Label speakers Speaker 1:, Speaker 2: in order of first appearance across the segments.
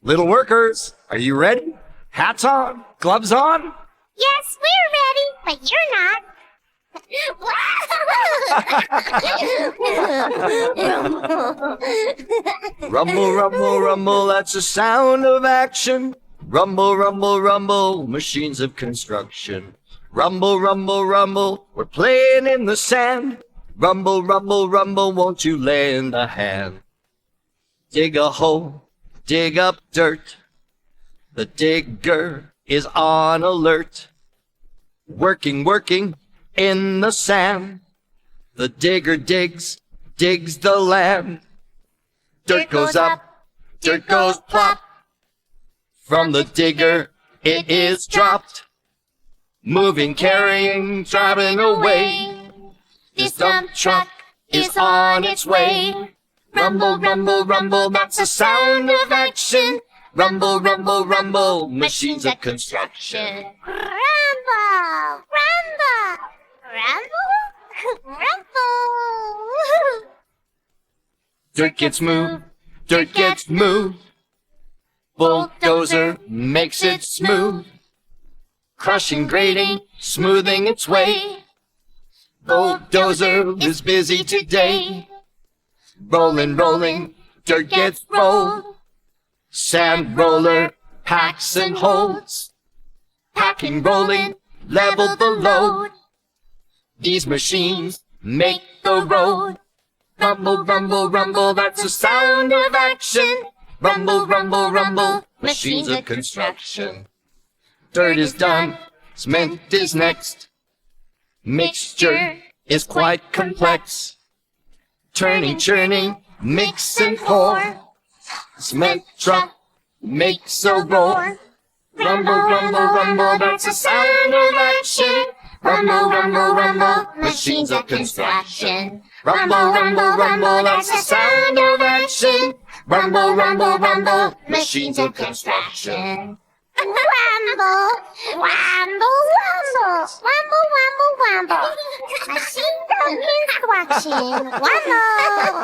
Speaker 1: Little workers, are you ready? Hats on, gloves on?
Speaker 2: Yes, we're ready, but you're not.
Speaker 1: Rumble, rumble, rumble, that's the sound of action. Rumble, rumble, rumble, machines of construction. Rumble, rumble, rumble, we're playing in the sand. Rumble, rumble, rumble, won't you lend a hand? Dig a hole, dig up dirt. The digger is on alert. Working, working in the sand. The digger digs, digs the land. Dirt goes up, dirt goes plop. From the digger it is dropped. Moving, carrying, driving away. This dump truck is on its way. Rumble, rumble, rumble, that's the sound of action. Rumble, rumble, rumble, machines of construction.
Speaker 2: Rumble, rumble, rumble, rumble.
Speaker 1: Dirt gets moved, dirt gets moved. Bulldozer makes it smooth. Crushing, grading, smoothing its way. Bulldozer is busy today. Rolling, rolling, dirt gets rolled. Sand roller packs and holds. Packing, rolling, level the load. These machines make the road. Rumble, rumble, rumble, that's the sound of action. Rumble, rumble, rumble, machines of construction. Dirt is done, cement is next. Mixture is quite complex. Turning, churning, mix and pour. Cement truck makes a roar. Rumble, rumble, rumble, that's the sound of action. Rumble, rumble, rumble, machines of construction. Rumble, rumble, rumble, that's the sound of action. Rumble, rumble, rumble, machines of construction.
Speaker 2: Wamble, wamble, wamble, wamble, wamble, wamble. Machine of construction. Wamble.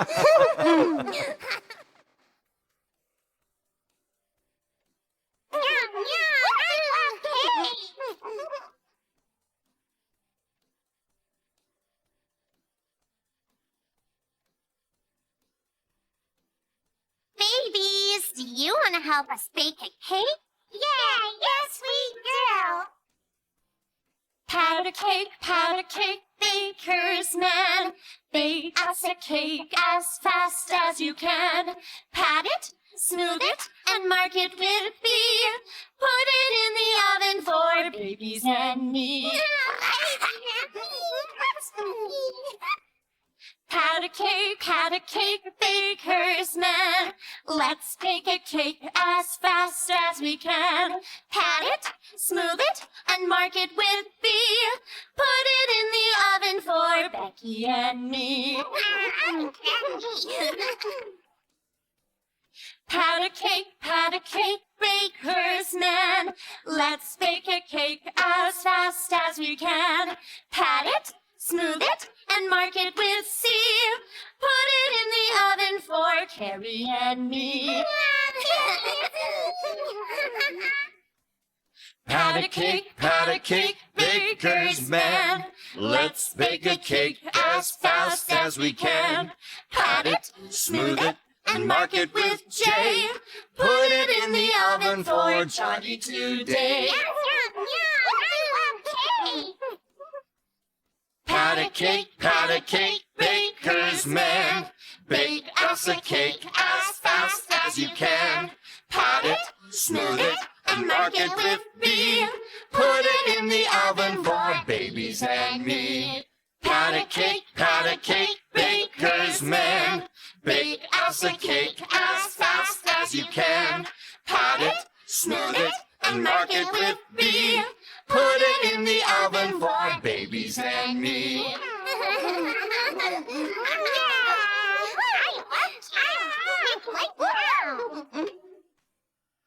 Speaker 2: Babies, do you want to help us bake a cake? Yeah, yes we do.
Speaker 3: Pat a cake, baker's man. Bake us a cake as fast as you can. Pat it, smooth it, and mark it with B. Put it in the oven for babies and me. Pat a cake, baker's man. Let's bake a cake as fast as we can. Pat it, smooth it, and mark it with B. Put it in the oven for Becky and me. Pat a cake, baker's man. Let's bake a cake as fast as we can. Pat it, smooth it, and mark it with C. Put it in the oven for Carrie and me.
Speaker 1: Pat a cake, baker's man. Let's bake a cake as fast as we can. Pat it, smooth it, and mark it with J. Put it in the oven for Johnny today. Pat a cake, baker's man. Bake us a cake as fast as you can. Pat it, smooth it, and mark it with B. Put it in the oven for babies and me. Pat a cake, baker's man. Bake us a cake as fast as you can. Pat it, smooth it, and mark it with B. Put it in the oven for babies and me.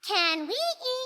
Speaker 2: Can we eat?